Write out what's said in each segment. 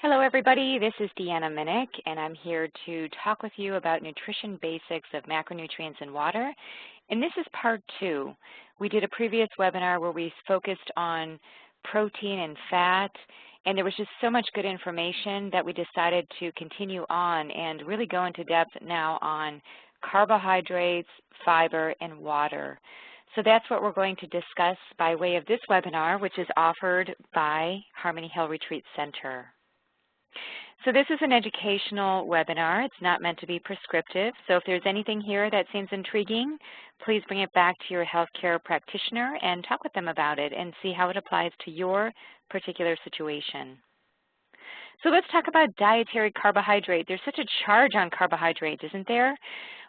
Hello everybody, this is Deanna Minnick and I'm here to talk with you about nutrition basics of macronutrients in water. And this is part 2. We did a previous webinar where we focused on protein and fat, and there was just so much good information that we decided to continue on and really go into depth now on carbohydrates, fiber, and water. So that's what we're going to discuss by way of this webinar, which is offered by Harmony Hill Retreat Center. So this is an educational webinar. It's not meant to be prescriptive. So if there's anything here that seems intriguing, please bring it back to your healthcare practitioner and talk with them about it and see how it applies to your particular situation. So let's talk about dietary carbohydrate. There's such a charge on carbohydrate, isn't there?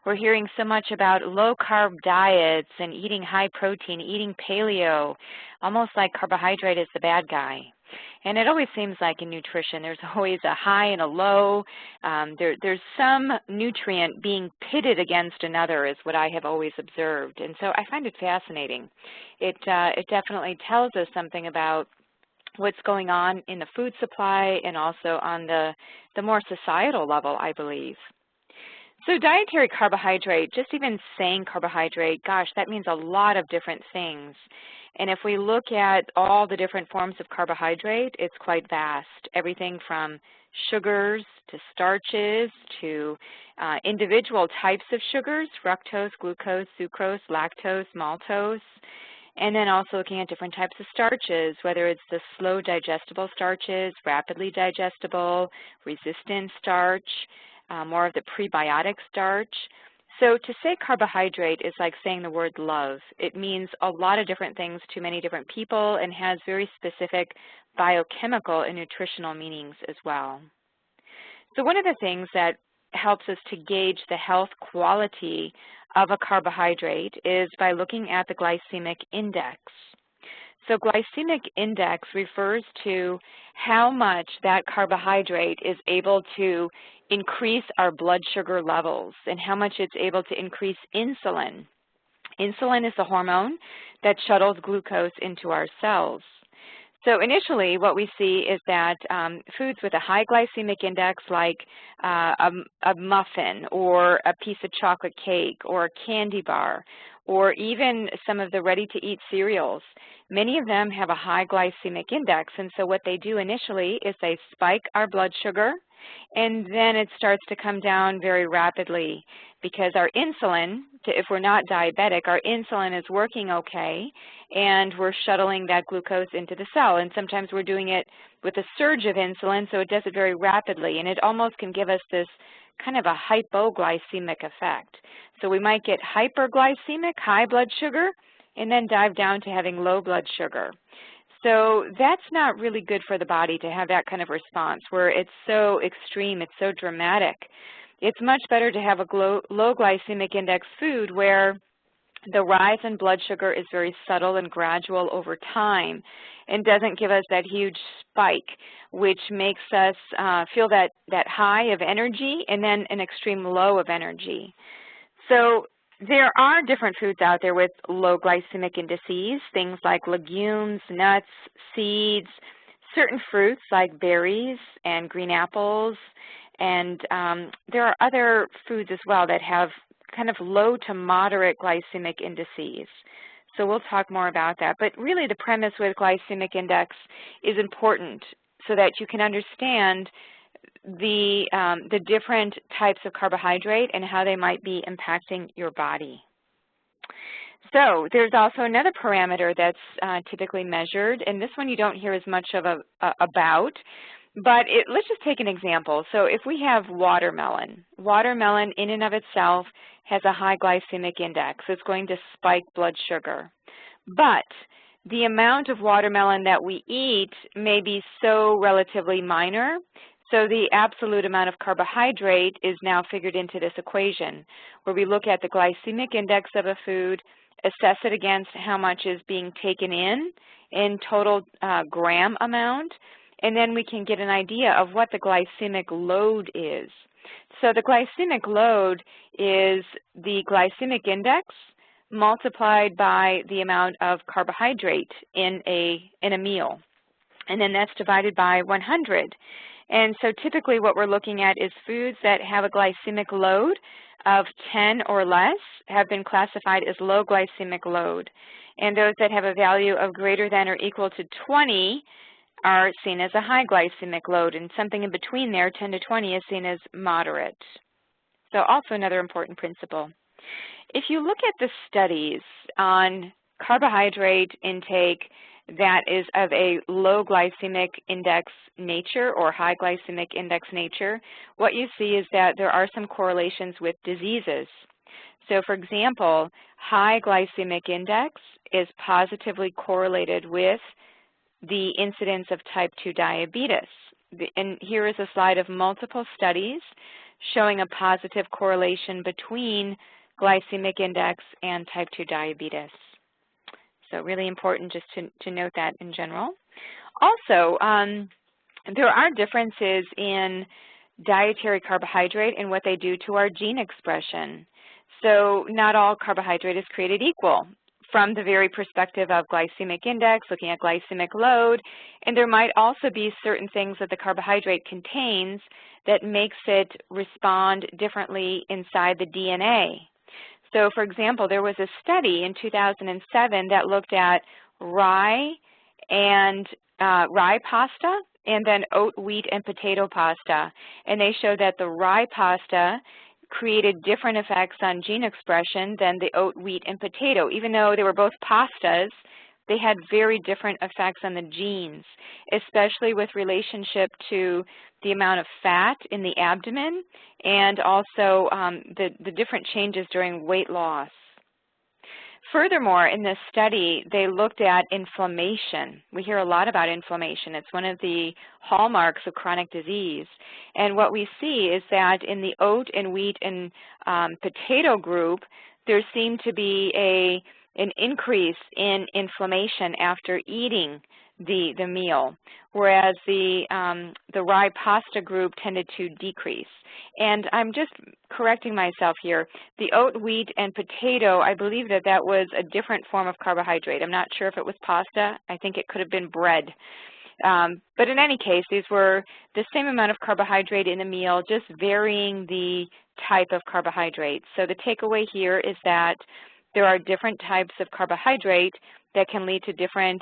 We're hearing so much about low-carb diets and eating high protein, eating paleo, almost like carbohydrate is the bad guy. And it always seems like in nutrition there's always a high and a low. There's some nutrient being pitted against another is what I have always observed. And so I find it fascinating. It definitely tells us something about what's going on in the food supply and also on the more societal level, I believe. So dietary carbohydrate, just even saying carbohydrate, gosh, that means a lot of different things. And if we look at all the different forms of carbohydrate, it's quite vast. Everything from sugars to starches to individual types of sugars, fructose, glucose, sucrose, lactose, maltose. And then also looking at different types of starches, whether it's the slow digestible starches, rapidly digestible, resistant starch, more of the prebiotic starch. So to say carbohydrate is like saying the word love. It means a lot of different things to many different people and has very specific biochemical and nutritional meanings as well. So one of the things that helps us to gauge the health quality of a carbohydrate is by looking at the glycemic index. So glycemic index refers to how much that carbohydrate is able to increase our blood sugar levels and how much it's able to increase insulin. Insulin is the hormone that shuttles glucose into our cells. So initially what we see is that foods with a high glycemic index like a muffin or a piece of chocolate cake or a candy bar or even some of the ready-to-eat cereals, many of them have a high glycemic index, and so what they do initially is they spike our blood sugar, and then it starts to come down very rapidly because our insulin, if we're not diabetic, our insulin is working okay, and we're shuttling that glucose into the cell, and sometimes we're doing it with a surge of insulin, so it does it very rapidly, and it almost can give us this kind of a hypoglycemic effect. So we might get hyperglycemic, high blood sugar, and then dive down to having low blood sugar. So that's not really good for the body to have that kind of response where it's so extreme, it's so dramatic. It's much better to have a low glycemic index food where the rise in blood sugar is very subtle and gradual over time and doesn't give us that huge spike, which makes us feel that high of energy and then an extreme low of energy. So there are different foods out there with low glycemic indices, things like legumes, nuts, seeds, certain fruits like berries and green apples, and there are other foods as well that have kind of low to moderate glycemic indices. So we'll talk more about that. But really the premise with glycemic index is important so that you can understand the different types of carbohydrate and how they might be impacting your body. So there's also another parameter that's typically measured, and this one you don't hear as much of about, but let's just take an example. So if we have watermelon in and of itself has a high glycemic index. It's going to spike blood sugar. But the amount of watermelon that we eat may be so relatively minor, so the absolute amount of carbohydrate is now figured into this equation, where we look at the glycemic index of a food, assess it against how much is being taken in total gram amount, and then we can get an idea of what the glycemic load is. So the glycemic load is the glycemic index multiplied by the amount of carbohydrate in a meal. And then that's divided by 100. And so typically what we're looking at is foods that have a glycemic load of 10 or less have been classified as low glycemic load. And those that have a value of greater than or equal to 20 are seen as a high glycemic load, and something in between there, 10 to 20, is seen as moderate. So also another important principle. If you look at the studies on carbohydrate intake that is of a low glycemic index nature or high glycemic index nature, what you see is that there are some correlations with diseases. So for example, high glycemic index is positively correlated with the incidence of type 2 diabetes. And here is a slide of multiple studies showing a positive correlation between glycemic index and type 2 diabetes. So really important just to note that in general. Also, there are differences in dietary carbohydrate and what they do to our gene expression. So not all carbohydrate is created equal from the very perspective of glycemic index, looking at glycemic load, and there might also be certain things that the carbohydrate contains that makes it respond differently inside the DNA. So for example, there was a study in 2007 that looked at rye and rye pasta and then oat, wheat, and potato pasta. And they showed that the rye pasta created different effects on gene expression than the oat, wheat, and potato. Even though they were both pastas, they had very different effects on the genes, especially with relationship to the amount of fat in the abdomen and also the different changes during weight loss. Furthermore, in this study, they looked at inflammation. We hear a lot about inflammation. It's one of the hallmarks of chronic disease. And what we see is that in the oat and wheat and potato group, there seemed to be an increase in inflammation after eating the meal, whereas the rye pasta group tended to decrease. And I'm just correcting myself here. The oat, wheat, and potato, I believe that that was a different form of carbohydrate. I'm not sure if it was pasta. I think it could have been bread. But in any case, these were the same amount of carbohydrate in the meal, just varying the type of carbohydrate. So the takeaway here is that there are different types of carbohydrate that can lead to different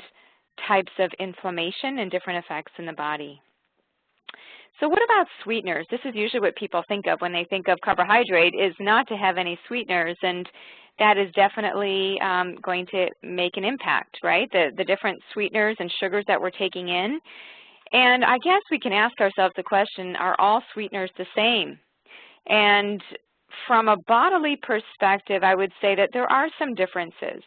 types of inflammation and different effects in the body. So what about sweeteners? This is usually what people think of when they think of carbohydrate, is not to have any sweeteners, and that is definitely going to make an impact, right? The different sweeteners and sugars that we're taking in. And I guess we can ask ourselves the question, are all sweeteners the same? And from a bodily perspective, I would say that there are some differences,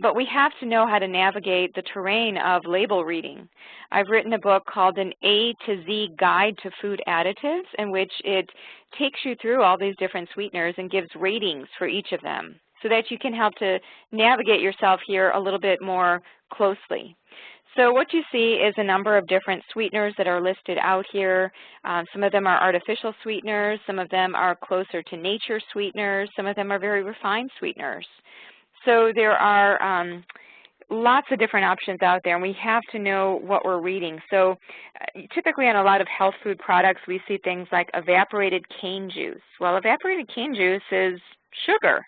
but we have to know how to navigate the terrain of label reading. I've written a book called An A to Z Guide to Food Additives, in which it takes you through all these different sweeteners and gives ratings for each of them so that you can help to navigate yourself here a little bit more closely. So what you see is a number of different sweeteners that are listed out here. Some of them are artificial sweeteners, some of them are closer to nature sweeteners, some of them are very refined sweeteners. So there are lots of different options out there, and we have to know what we're reading. So typically on a lot of health food products, we see things like evaporated cane juice. Well, evaporated cane juice is sugar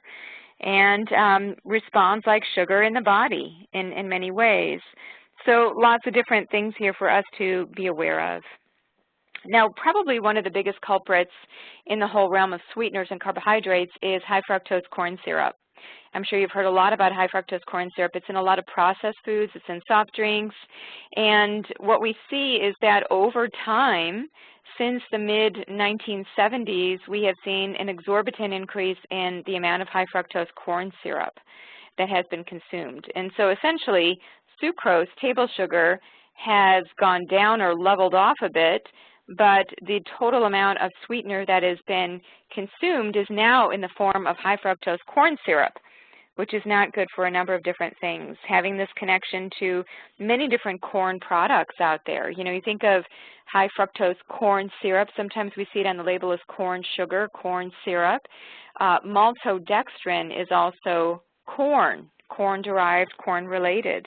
and responds like sugar in the body in many ways. So lots of different things here for us to be aware of. Now, probably one of the biggest culprits in the whole realm of sweeteners and carbohydrates is high fructose corn syrup. I'm sure you've heard a lot about high fructose corn syrup. It's in a lot of processed foods. It's in soft drinks. And what we see is that over time, since the mid-1970s, we have seen an exorbitant increase in the amount of high fructose corn syrup that has been consumed. And so essentially, sucrose, table sugar, has gone down or leveled off a bit, but the total amount of sweetener that has been consumed is now in the form of high fructose corn syrup, which is not good for a number of different things. Having this connection to many different corn products out there. You know, you think of high fructose corn syrup, sometimes we see it on the label as corn sugar, corn syrup. Maltodextrin is also corn-derived, corn-related.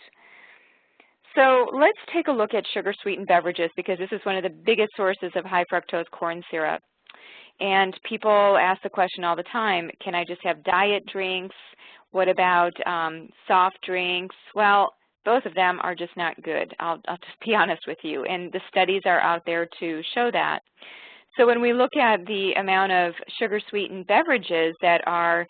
So let's take a look at sugar-sweetened beverages because this is one of the biggest sources of high fructose corn syrup. And people ask the question all the time, can I just have diet drinks? What about soft drinks? Well, both of them are just not good. I'll just be honest with you. And the studies are out there to show that. So when we look at the amount of sugar-sweetened beverages that are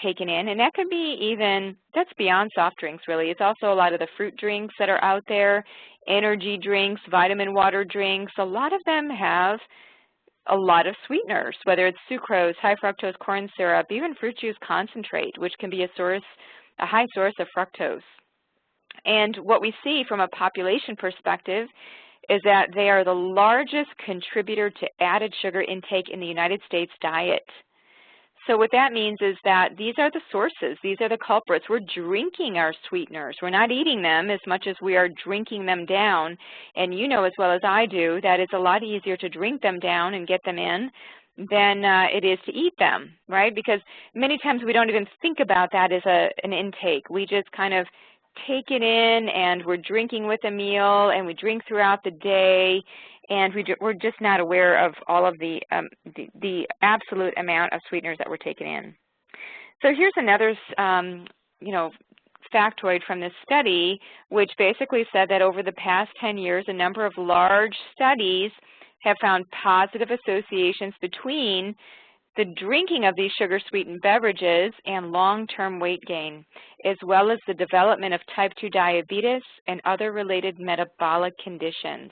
taken in, and that could be even, that's beyond soft drinks really. It's also a lot of the fruit drinks that are out there, energy drinks, vitamin water drinks. A lot of them have a lot of sweeteners, whether it's sucrose, high fructose corn syrup, even fruit juice concentrate, which can be a high source of fructose. And what we see from a population perspective is that they are the largest contributor to added sugar intake in the United States diet. So what that means is that these are the sources, these are the culprits. We're drinking our sweeteners. We're not eating them as much as we are drinking them down. And you know as well as I do that it's a lot easier to drink them down and get them in than it is to eat them, right? Because many times we don't even think about that as an intake. We just kind of take it in and we're drinking with a meal and we drink throughout the day, and we're just not aware of all of the absolute amount of sweeteners that we're taking in. So here's another factoid from this study, which basically said that over the past 10 years, a number of large studies have found positive associations between the drinking of these sugar-sweetened beverages and long-term weight gain, as well as the development of type 2 diabetes and other related metabolic conditions.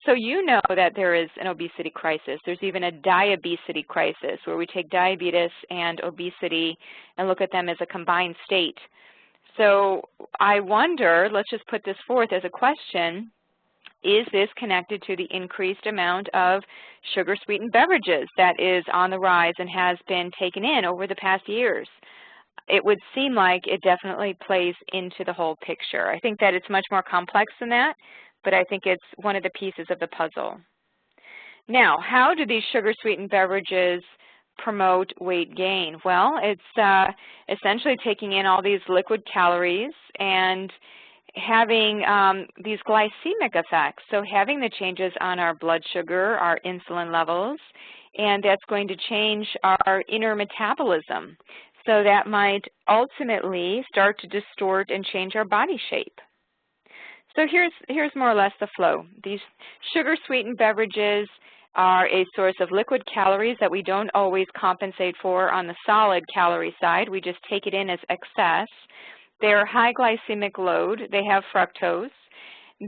So you know that there is an obesity crisis. There's even a diabesity crisis where we take diabetes and obesity and look at them as a combined state. So I wonder, let's just put this forth as a question, is this connected to the increased amount of sugar-sweetened beverages that is on the rise and has been taken in over the past years? It would seem like it definitely plays into the whole picture. I think that it's much more complex than that, but I think it's one of the pieces of the puzzle. Now, how do these sugar-sweetened beverages promote weight gain? Well, it's essentially taking in all these liquid calories and having these glycemic effects, so having the changes on our blood sugar, our insulin levels, and that's going to change our inner metabolism. So that might ultimately start to distort and change our body shape. So here's more or less the flow. These sugar-sweetened beverages are a source of liquid calories that we don't always compensate for on the solid calorie side. We just take it in as excess. They're high glycemic load. They have fructose.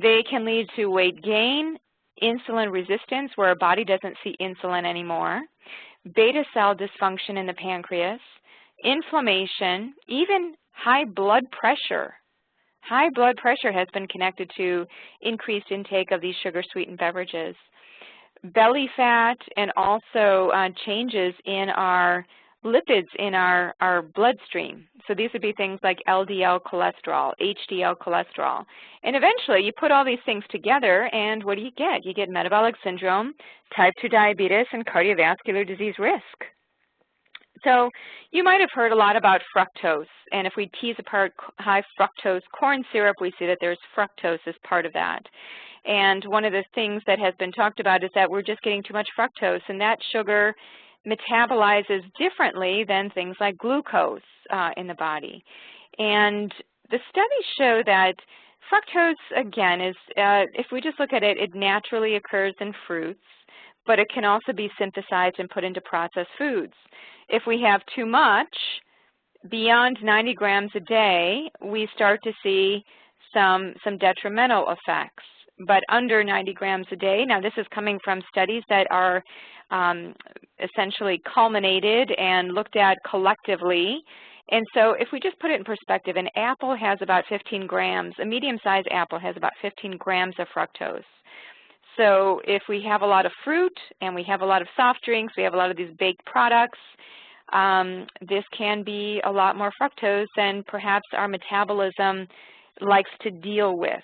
They can lead to weight gain, insulin resistance, where our body doesn't see insulin anymore, beta cell dysfunction in the pancreas, inflammation, even high blood pressure. High blood pressure has been connected to increased intake of these sugar-sweetened beverages. Belly fat and also changes in our lipids in our bloodstream. So these would be things like LDL cholesterol, HDL cholesterol. And eventually you put all these things together and what do you get? You get metabolic syndrome, type 2 diabetes, and cardiovascular disease risk. So you might have heard a lot about fructose, and if we tease apart high fructose corn syrup, we see that there's fructose as part of that. And one of the things that has been talked about is that we're just getting too much fructose, and that sugar metabolizes differently than things like glucose in the body. And the studies show that fructose, again, is, if we just look at it, it naturally occurs in fruits, but it can also be synthesized and put into processed foods. If we have too much, beyond 90 grams a day, we start to see some detrimental effects. But under 90 grams a day, now this is coming from studies that are essentially culminated and looked at collectively. And so if we just put it in perspective, an apple has about 15 grams, a medium-sized apple has about 15 grams of fructose. So if we have a lot of fruit and we have a lot of soft drinks, we have a lot of these baked products, this can be a lot more fructose than perhaps our metabolism likes to deal with.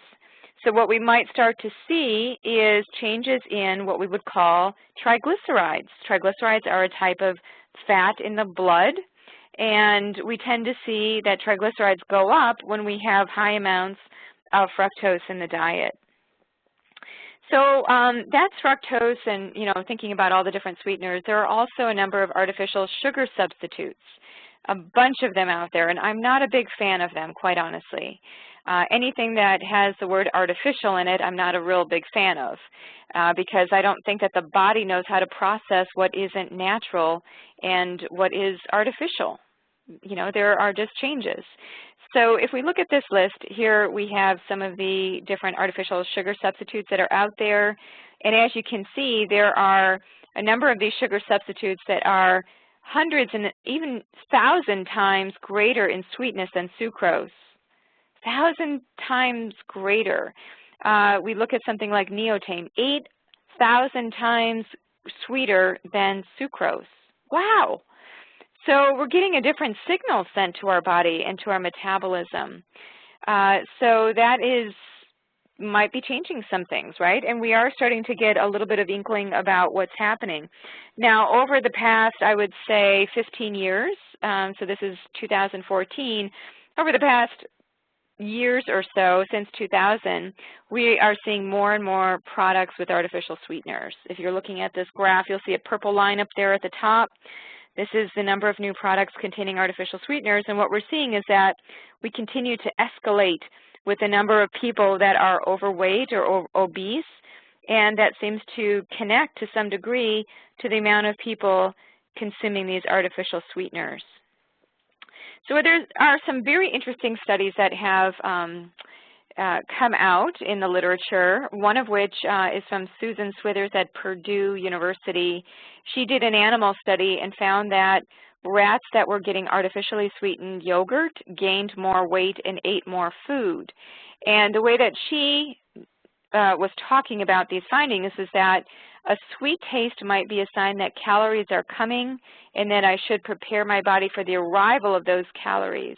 So what we might start to see is changes in what we would call triglycerides. Triglycerides are a type of fat in the blood, and we tend to see that triglycerides go up when we have high amounts of fructose in the diet. So that's fructose, and thinking about all the different sweeteners, there are also a number of artificial sugar substitutes, a bunch of them out there, and I'm not a big fan of them, quite honestly. Anything that has the word artificial in it, I'm not a real big fan of, because I don't think that the body knows how to process what isn't natural and what is artificial. There are just changes. So if we look at this list, here we have some of the different artificial sugar substitutes that are out there. And as you can see, there are a number of these sugar substitutes that are hundreds and even 1,000 times greater in sweetness than sucrose. 1,000 times greater. We look at something like Neotame, 8,000 times sweeter than sucrose. Wow! So we're getting a different signal sent to our body and to our metabolism. So that might be changing some things, right? And we are starting to get a little bit of inkling about what's happening. Now, over the past, I would say 15 years, so this is 2014, over the past years or so, since 2000, we are seeing more and more products with artificial sweeteners. If you're looking at this graph, you'll see a purple line up there at the top. This is the number of new products containing artificial sweeteners, and what we're seeing is that we continue to escalate with the number of people that are overweight or obese, and that seems to connect to some degree to the amount of people consuming these artificial sweeteners. So there are some very interesting studies that have come out in the literature, one of which is from Susan Swithers at Purdue University. She did an animal study and found that rats that were getting artificially sweetened yogurt gained more weight and ate more food. And the way that she was talking about these findings is that a sweet taste might be a sign that calories are coming and that I should prepare my body for the arrival of those calories.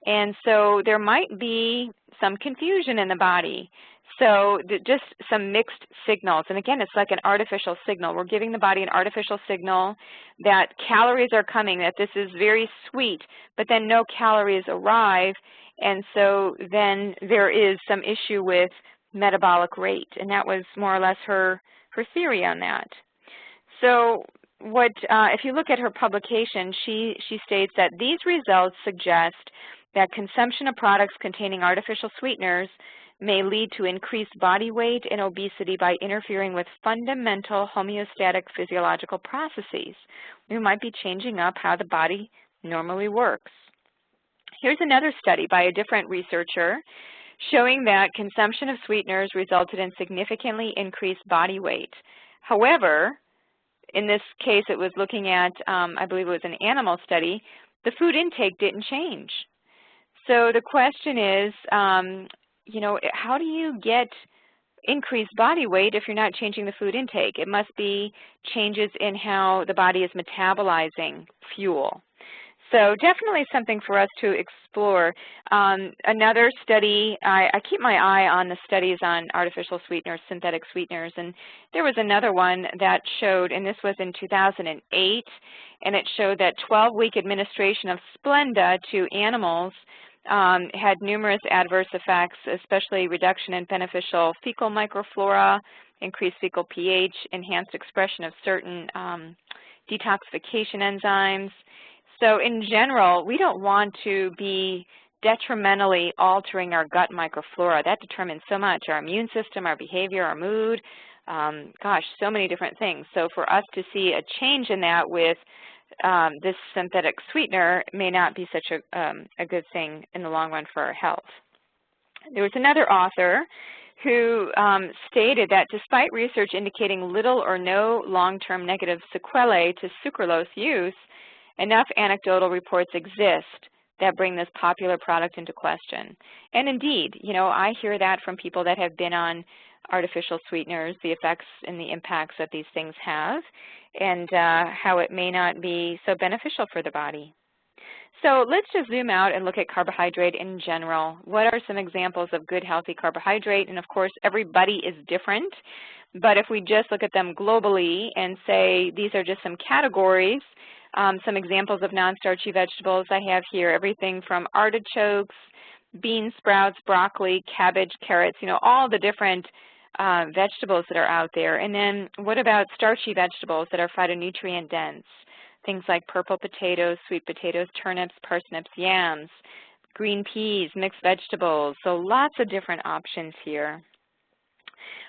And so there might be some confusion in the body. So just some mixed signals. And again, it's like an artificial signal. We're giving the body an artificial signal that calories are coming, that this is very sweet, but then no calories arrive. And so then there is some issue with metabolic rate. And that was more or less her theory on that. So if you look at her publication, she states that these results suggest that consumption of products containing artificial sweeteners may lead to increased body weight and obesity by interfering with fundamental homeostatic physiological processes. We might be changing up how the body normally works. Here's another study by a different researcher showing that consumption of sweeteners resulted in significantly increased body weight. However, in this case it was looking at, I believe it was an animal study, the food intake didn't change. So the question is, how do you get increased body weight if you're not changing the food intake? It must be changes in how the body is metabolizing fuel. So definitely something for us to explore. Another study, I keep my eye on the studies on artificial sweeteners, synthetic sweeteners, and there was another one that showed, and this was in 2008, and it showed that 12-week administration of Splenda to animals had numerous adverse effects, especially reduction in beneficial fecal microflora, increased fecal pH, enhanced expression of certain detoxification enzymes. So in general, we don't want to be detrimentally altering our gut microflora. That determines so much, our immune system, our behavior, our mood, gosh, so many different things. So for us to see a change in that with this synthetic sweetener may not be such a good thing in the long run for our health. There was another author who stated that despite research indicating little or no long-term negative sequelae to sucralose use, enough anecdotal reports exist that bring this popular product into question. And indeed, I hear that from people that have been on artificial sweeteners, the effects and the impacts that these things have, and how it may not be so beneficial for the body. So let's just zoom out and look at carbohydrate in general. What are some examples of good, healthy carbohydrate? And of course, everybody is different, but if we just look at them globally and say these are just some categories, some examples of non-starchy vegetables I have here, everything from artichokes, bean sprouts, broccoli, cabbage, carrots, you know, all the different vegetables that are out there. And then what about starchy vegetables that are phytonutrient dense? Things like purple potatoes, sweet potatoes, turnips, parsnips, yams, green peas, mixed vegetables. So lots of different options here.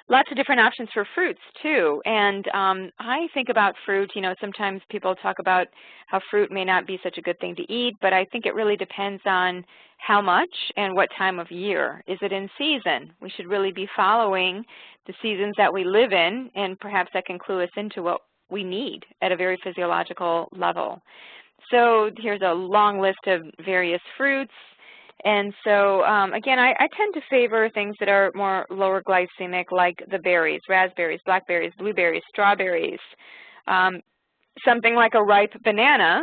Lots of different options for fruits too. And I think about fruit, you know, sometimes people talk about how fruit may not be such a good thing to eat, but I think it really depends on how much and what time of year. Is it in season? We should really be following the seasons that we live in, and perhaps that can clue us into what we need at a very physiological level. So here's a long list of various fruits. And so, again, I tend to favor things that are more lower glycemic, like the berries, raspberries, blackberries, blueberries, strawberries. Something like a ripe banana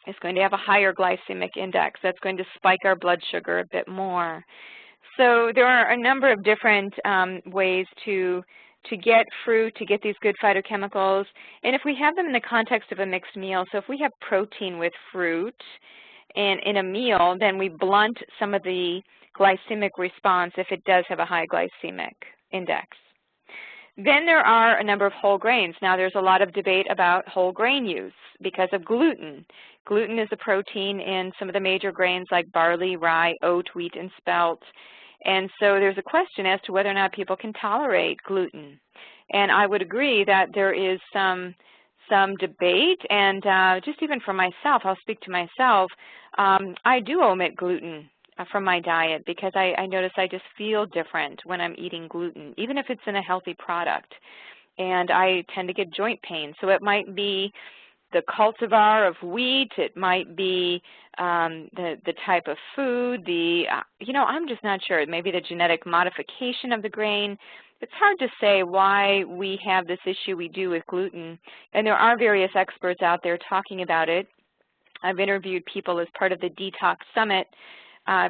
is going to have a higher glycemic index. That's going to spike our blood sugar a bit more. So there are a number of different ways to get fruit, to get these good phytochemicals. And if we have them in the context of a mixed meal, so if we have protein with fruit, and in a meal, then we blunt some of the glycemic response if it does have a high glycemic index. Then there are a number of whole grains. Now there's a lot of debate about whole grain use because of gluten. Gluten is a protein in some of the major grains like barley, rye, oat, wheat, and spelt. And so there's a question as to whether or not people can tolerate gluten. And I would agree that there is some debate, and just even for myself, I'll speak to myself, I do omit gluten from my diet because I notice I just feel different when I'm eating gluten, even if it's in a healthy product. And I tend to get joint pain. So it might be the cultivar of wheat, it might be the type of food, you know, I'm just not sure, maybe the genetic modification of the grain. It's hard to say why we have this issue we do with gluten, and there are various experts out there talking about it. I've interviewed people as part of the Detox Summit,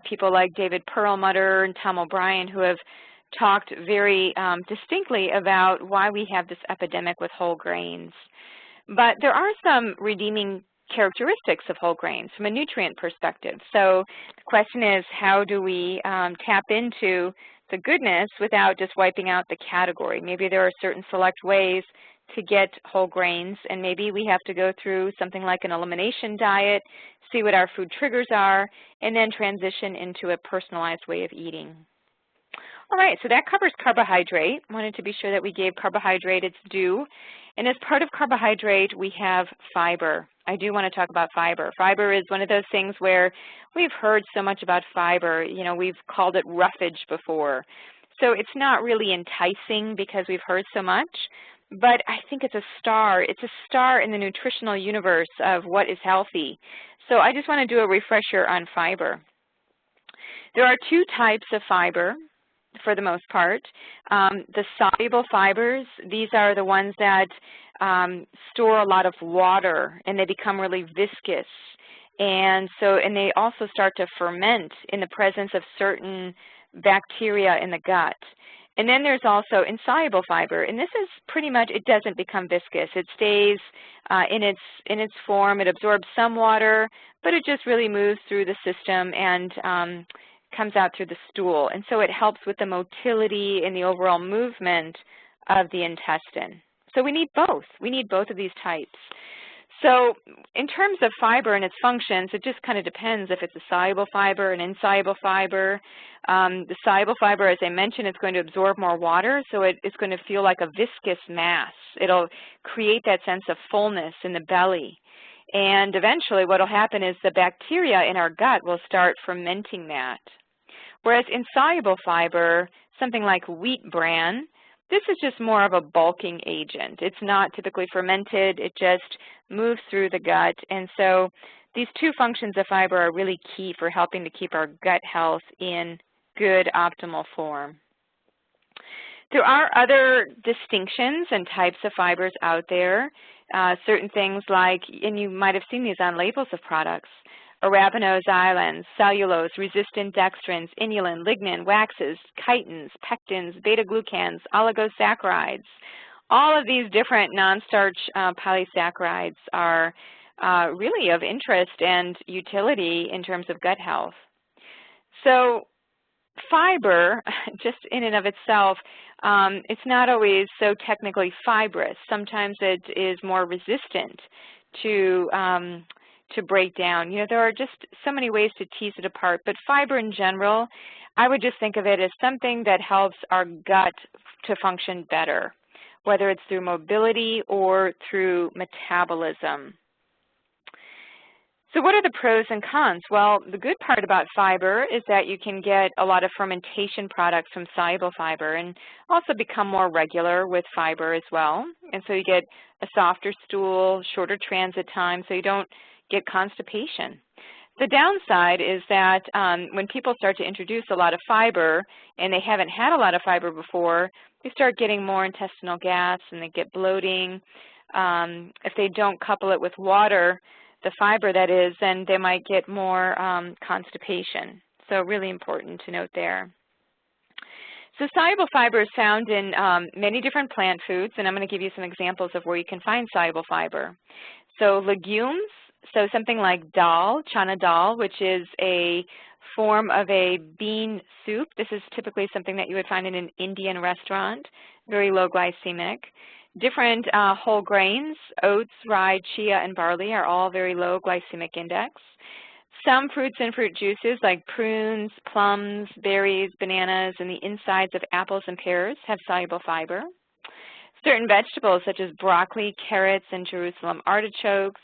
people like David Perlmutter and Tom O'Brien, who have talked very distinctly about why we have this epidemic with whole grains. But there are some redeeming characteristics of whole grains from a nutrient perspective. So the question is, how do we tap into the goodness without just wiping out the category? Maybe there are certain select ways to get whole grains, and maybe we have to go through something like an elimination diet, see what our food triggers are, and then transition into a personalized way of eating. All right, so that covers carbohydrate. I wanted to be sure that we gave carbohydrate its due. And as part of carbohydrate, we have fiber. I do want to talk about fiber. Fiber is one of those things where we've heard so much about fiber. You know, we've called it roughage before. So it's not really enticing because we've heard so much, but I think it's a star. It's a star in the nutritional universe of what is healthy. So I just want to do a refresher on fiber. There are two types of fiber for the most part. The soluble fibers, these are the ones that store a lot of water and they become really viscous. And they also start to ferment in the presence of certain bacteria in the gut. And then there's also insoluble fiber, and this is pretty much, it doesn't become viscous. It stays in its form. It absorbs some water, but it just really moves through the system and comes out through the stool. And so it helps with the motility and the overall movement of the intestine. So we need both. We need both of these types. So in terms of fiber and its functions, it just kind of depends if it's a soluble fiber, an insoluble fiber. The soluble fiber, as I mentioned, is going to absorb more water, so it's going to feel like a viscous mass. It'll create that sense of fullness in the belly. And eventually what will happen is the bacteria in our gut will start fermenting that. Whereas insoluble fiber, something like wheat bran, this is just more of a bulking agent. It's not typically fermented. It just moves through the gut. And so these two functions of fiber are really key for helping to keep our gut health in good, optimal form. There are other distinctions and types of fibers out there. Certain things like, and you might have seen these on labels of products, arabinose islands, cellulose, resistant dextrins, inulin, lignin, waxes, chitins, pectins, beta-glucans, oligosaccharides. All of these different non-starch polysaccharides are really of interest and utility in terms of gut health. So fiber, just in and of itself, it's not always so technically fibrous. Sometimes it is more resistant to break down. You know, there are just so many ways to tease it apart, but fiber in general, I would just think of it as something that helps our gut to function better, whether it's through mobility or through metabolism. So what are the pros and cons? Well, the good part about fiber is that you can get a lot of fermentation products from soluble fiber and also become more regular with fiber as well. And so you get a softer stool, shorter transit time, so you don't get constipation. The downside is that when people start to introduce a lot of fiber and they haven't had a lot of fiber before, they start getting more intestinal gas and they get bloating. If they don't couple it with water, the fiber that is, then they might get more constipation. So really important to note there. So soluble fiber is found in many different plant foods, and I'm going to give you some examples of where you can find soluble fiber. So legumes, so something like dal, chana dal, which is a form of a bean soup. This is typically something that you would find in an Indian restaurant, very low glycemic. Different whole grains, oats, rye, chia, and barley are all very low glycemic index. Some fruits and fruit juices like prunes, plums, berries, bananas, and the insides of apples and pears have soluble fiber. Certain vegetables such as broccoli, carrots, and Jerusalem artichokes,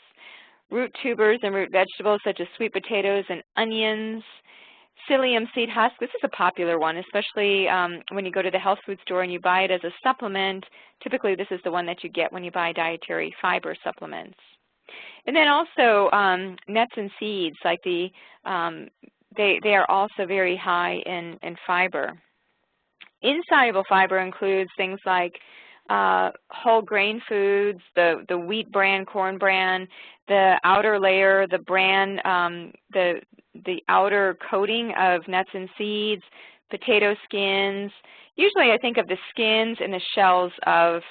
root tubers and root vegetables such as sweet potatoes and onions, psyllium seed husk. This is a popular one, especially when you go to the health food store and you buy it as a supplement. Typically, this is the one that you get when you buy dietary fiber supplements. And then also nuts and seeds, like they are also very high in fiber. Insoluble fiber includes things like whole grain foods, the wheat bran, corn bran, the outer layer, the bran, the outer coating of nuts and seeds, potato skins. Usually I think of the skins and the shells of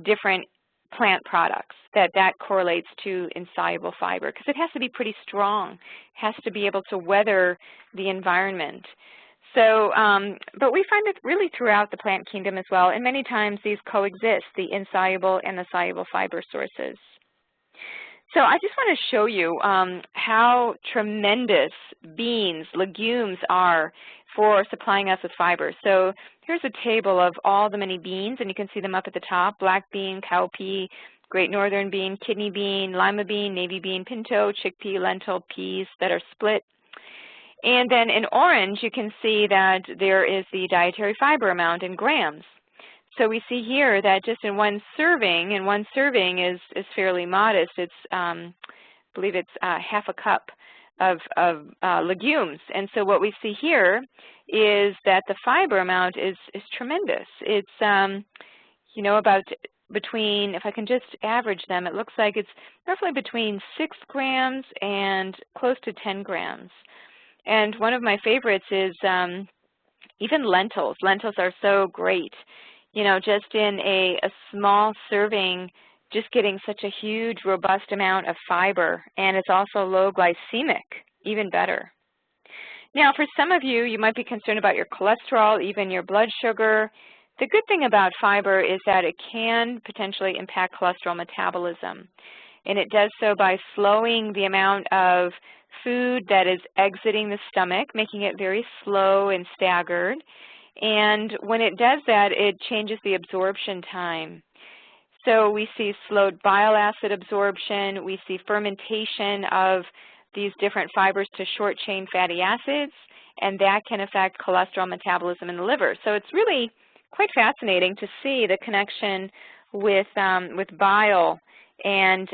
different plant products that correlates to insoluble fiber because it has to be pretty strong. It has to be able to weather the environment. So, but we find it really throughout the plant kingdom as well, and many times these coexist, the insoluble and the soluble fiber sources. So I just want to show you how tremendous beans, legumes are for supplying us with fiber. So here's a table of all the many beans, and you can see them up at the top: black bean, cowpea, great northern bean, kidney bean, lima bean, navy bean, pinto, chickpea, lentil, peas that are split. And then in orange, you can see that there is the dietary fiber amount in grams. So we see here that just in one serving, and one serving is fairly modest. It's, I believe it's half a cup of legumes. And so what we see here is that the fiber amount is tremendous. It's, you know, about between, if I can just average them, it looks like it's roughly between 6 grams and close to 10 grams. And one of my favorites is even lentils. Lentils are so great. You know, just in a small serving, just getting such a huge, robust amount of fiber. And it's also low glycemic, even better. Now, for some of you, you might be concerned about your cholesterol, even your blood sugar. The good thing about fiber is that it can potentially impact cholesterol metabolism. And it does so by slowing the amount of food that is exiting the stomach, making it very slow and staggered. And when it does that, it changes the absorption time. So we see slowed bile acid absorption. We see fermentation of these different fibers to short-chain fatty acids, and that can affect cholesterol metabolism in the liver. So it's really quite fascinating to see the connection with bile and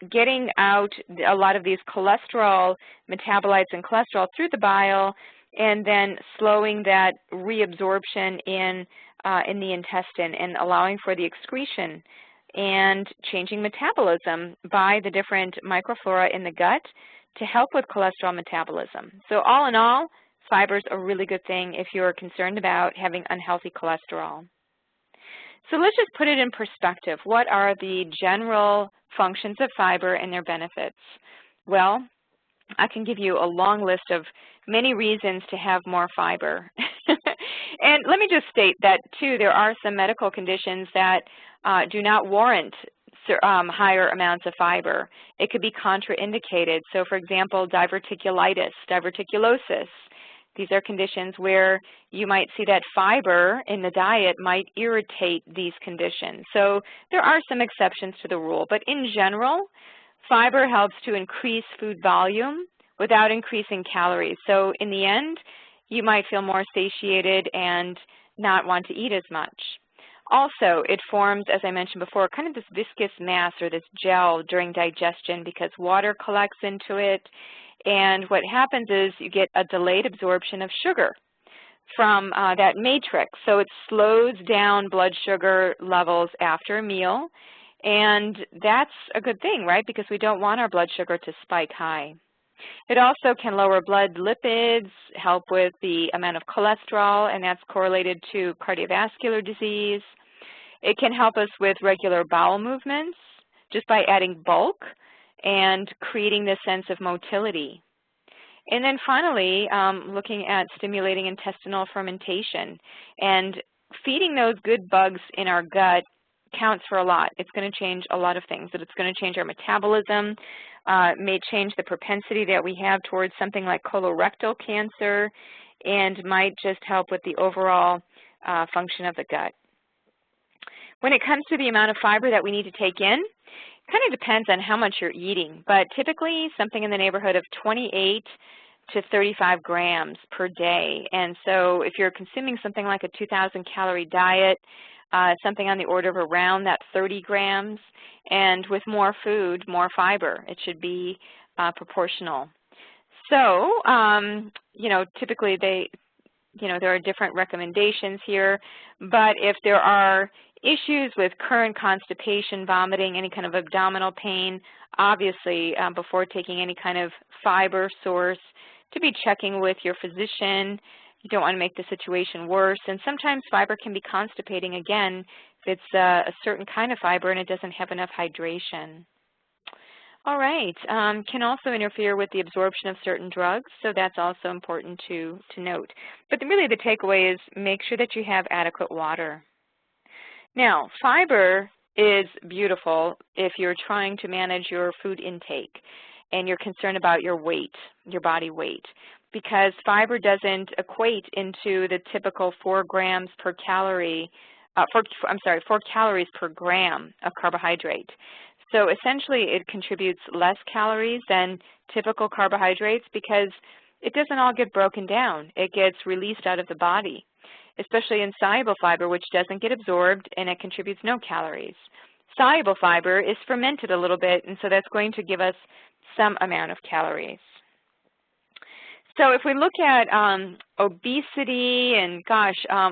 getting out a lot of these cholesterol metabolites and cholesterol through the bile, and then slowing that reabsorption in the intestine and allowing for the excretion and changing metabolism by the different microflora in the gut to help with cholesterol metabolism. So all in all, fiber is a really good thing if you're concerned about having unhealthy cholesterol. So let's just put it in perspective. What are the general functions of fiber and their benefits? Well, I can give you a long list of many reasons to have more fiber. And let me just state that, too, there are some medical conditions that do not warrant higher amounts of fiber. It could be contraindicated. So, for example, diverticulitis, diverticulosis. These are conditions where you might see that fiber in the diet might irritate these conditions. So there are some exceptions to the rule, but in general, fiber helps to increase food volume without increasing calories. So in the end, you might feel more satiated and not want to eat as much. Also, it forms, as I mentioned before, kind of this viscous mass or this gel during digestion because water collects into it. And what happens is you get a delayed absorption of sugar from that matrix. So it slows down blood sugar levels after a meal. And that's a good thing, right? Because we don't want our blood sugar to spike high. It also can lower blood lipids, help with the amount of cholesterol, and that's correlated to cardiovascular disease. It can help us with regular bowel movements just by adding bulk and creating this sense of motility. And then finally, looking at stimulating intestinal fermentation. And feeding those good bugs in our gut counts for a lot. It's going to change a lot of things. It's going to change our metabolism, may change the propensity that we have towards something like colorectal cancer, and might just help with the overall function of the gut. When it comes to the amount of fiber that we need to take in, kind of depends on how much you're eating, but typically something in the neighborhood of 28 to 35 grams per day. And so if you're consuming something like a 2,000 calorie diet, something on the order of around that 30 grams, and with more food, more fiber. It should be proportional. So, typically there are different recommendations here, but if there are issues with current constipation, vomiting, any kind of abdominal pain, obviously before taking any kind of fiber source, to be checking with your physician. You don't want to make the situation worse. And sometimes fiber can be constipating again if it's a certain kind of fiber and it doesn't have enough hydration. All right, can also interfere with the absorption of certain drugs, so that's also important to note. But really the takeaway is make sure that you have adequate water. Now, fiber is beautiful if you're trying to manage your food intake and you're concerned about your weight, your body weight, because fiber doesn't equate into the typical 4 grams per calorie, 4 calories per gram of carbohydrate. So essentially it contributes less calories than typical carbohydrates because it doesn't all get broken down. It gets released out of the body, especially insoluble fiber, which doesn't get absorbed and it contributes no calories. Soluble fiber is fermented a little bit, and so that's going to give us some amount of calories. So if we look at obesity and,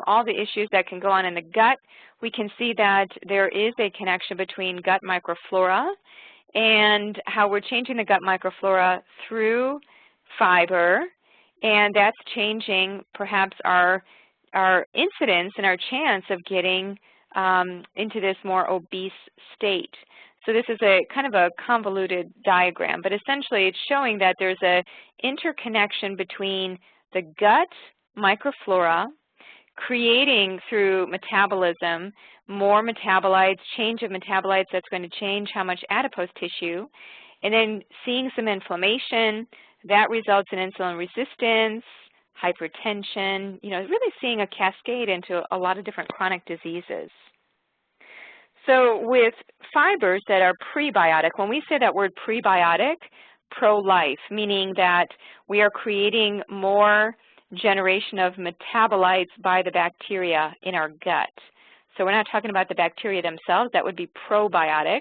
all the issues that can go on in the gut, we can see that there is a connection between gut microflora and how we're changing the gut microflora through fiber, and that's changing perhaps our incidence and our chance of getting into this more obese state. So this is a kind of a convoluted diagram, but essentially it's showing that there's an interconnection between the gut microflora creating through metabolism more metabolites, change of metabolites that's going to change how much adipose tissue, and then seeing some inflammation that results in insulin resistance, hypertension, really seeing a cascade into a lot of different chronic diseases. So with fibers that are prebiotic, when we say that word prebiotic, pro-life, meaning that we are creating more generation of metabolites by the bacteria in our gut. So we're not talking about the bacteria themselves, that would be probiotics.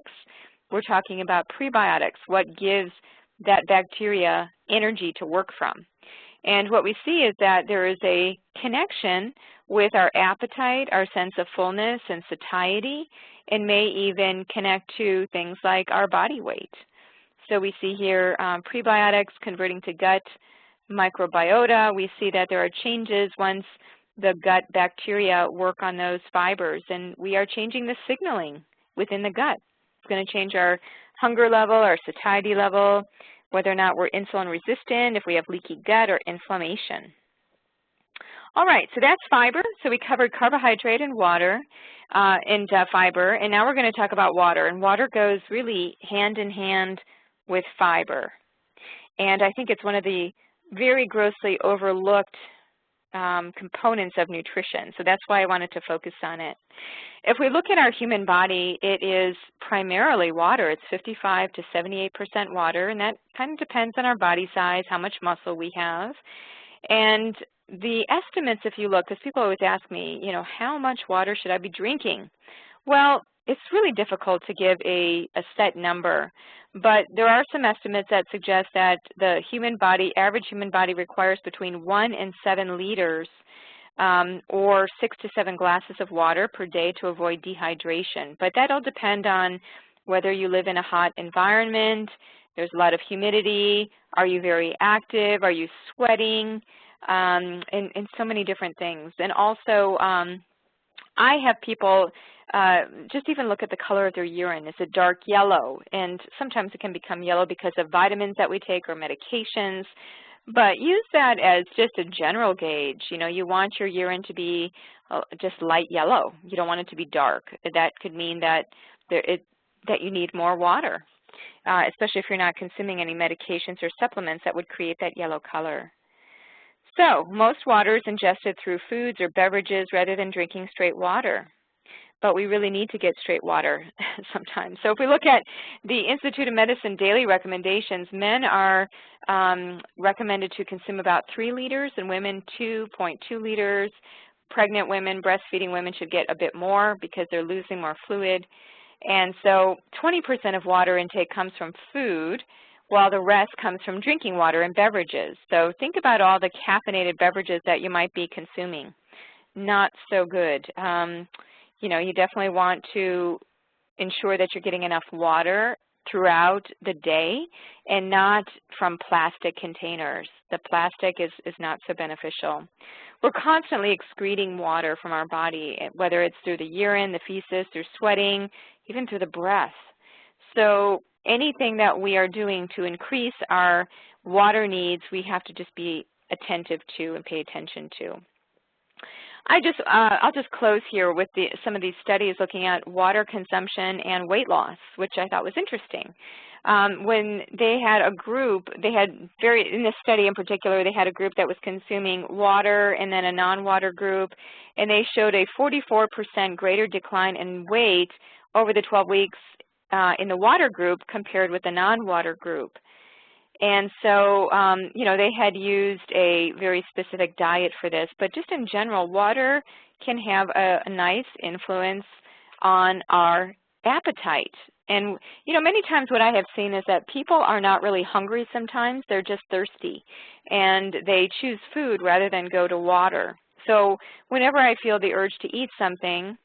We're talking about prebiotics, what gives that bacteria energy to work from. And what we see is that there is a connection with our appetite, our sense of fullness and satiety, and may even connect to things like our body weight. So we see here prebiotics converting to gut microbiota. We see that there are changes once the gut bacteria work on those fibers, and we are changing the signaling within the gut. It's going to change our hunger level, our satiety level. whether or not we're insulin resistant, if we have leaky gut or inflammation. All right, so that's fiber. So we covered carbohydrate and water and fiber, and now we're going to talk about water. And water goes really hand in hand with fiber. And I think it's one of the very grossly overlooked components of nutrition. So that's why I wanted to focus on it. If we look at our human body, it is primarily water. It's 55 to 78% water, and that kind of depends on our body size, how much muscle we have. And the estimates, if you look, because people always ask me, you know, how much water should I be drinking? Well, it's really difficult to give a set number, but there are some estimates that suggest that the human body, average human body, requires between 1 and 7 liters or 6 to 7 glasses of water per day to avoid dehydration. But that'll depend on whether you live in a hot environment, there's a lot of humidity, are you very active, are you sweating, and so many different things. And also, I have people just even look at the color of their urine. Is it dark yellow? And sometimes it can become yellow because of vitamins that we take or medications. But use that as just a general gauge. You know, you want your urine to be just light yellow. You don't want it to be dark. That could mean that that you need more water, especially if you're not consuming any medications or supplements that would create that yellow color. So most water is ingested through foods or beverages rather than drinking straight water. But we really need to get straight water sometimes. So if we look at the Institute of Medicine daily recommendations, men are recommended to consume about 3 liters and women 2.2 liters. Pregnant women, breastfeeding women should get a bit more because they're losing more fluid. And so 20% of water intake comes from food, while the rest comes from drinking water and beverages. So think about all the caffeinated beverages that you might be consuming. Not so good. You know, you definitely want to ensure that you're getting enough water throughout the day and not from plastic containers. The plastic is not so beneficial. We're constantly excreting water from our body, whether it's through the urine, the feces, through sweating, even through the breath. So anything that we are doing to increase our water needs, we have to just be attentive to and pay attention to. I'll just close here with some of these studies looking at water consumption and weight loss, which I thought was interesting. When they had a group, in this study in particular, they had a group that was consuming water and then a non-water group, and they showed a 44% greater decline in weight over the 12 weeks in the water group compared with the non-water group. And so, you know, they had used a very specific diet for this, but just in general, water can have a nice influence on our appetite. And, you know, many times what I have seen is that people are not really hungry sometimes, they're just thirsty, and they choose food rather than go to water. So whenever I feel the urge to eat something,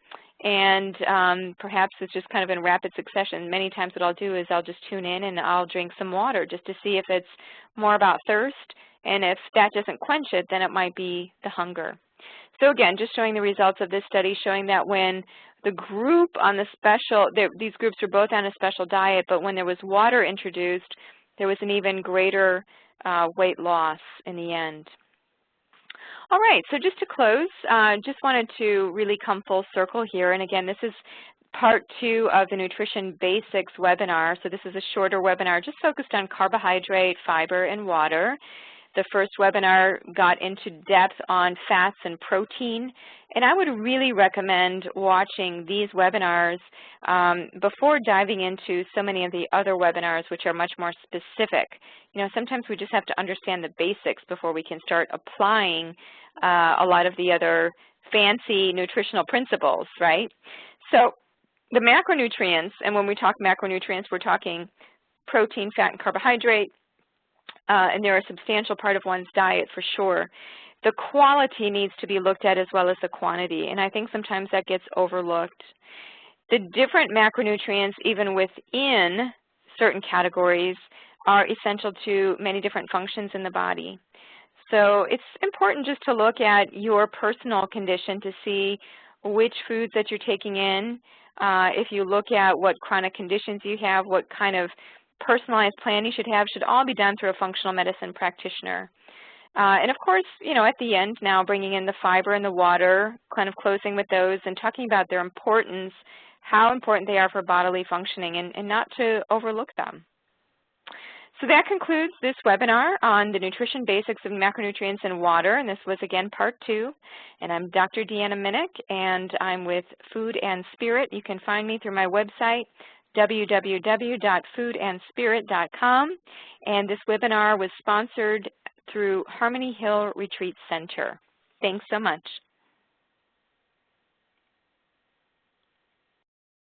and perhaps it's just kind of in rapid succession, many times what I'll do is I'll just tune in and I'll drink some water just to see if it's more about thirst, and if that doesn't quench it, then it might be the hunger. So again, just showing the results of this study, showing that when the group on the special, these groups were both on a special diet, but when there was water introduced, there was an even greater weight loss in the end. All right, so just to close, just wanted to really come full circle here. And again, this is part 2 of the Nutrition Basics webinar. So this is a shorter webinar just focused on carbohydrate, fiber, and water. The first webinar got into depth on fats and protein. And I would really recommend watching these webinars before diving into so many of the other webinars, which are much more specific. You know, sometimes we just have to understand the basics before we can start applying a lot of the other fancy nutritional principles, right? So the macronutrients, and when we talk macronutrients, we're talking protein, fat, and carbohydrate, and they're a substantial part of one's diet for sure. The quality needs to be looked at as well as the quantity, and I think sometimes that gets overlooked. The different macronutrients, even within certain categories, are essential to many different functions in the body. So it's important just to look at your personal condition to see which foods that you're taking in. If you look at what chronic conditions you have, what kind of personalized plan you should have should all be done through a functional medicine practitioner. And of course, you know, at the end now bringing in the fiber and the water, kind of closing with those and talking about their importance, how important they are for bodily functioning, and not to overlook them. So that concludes this webinar on the nutrition basics of macronutrients in water, and this was again part 2. And I'm Dr. Deanna Minnick, and I'm with Food and Spirit. You can find me through my website, www.foodandspirit.com, and this webinar was sponsored through Harmony Hill Retreat Center. Thanks so much.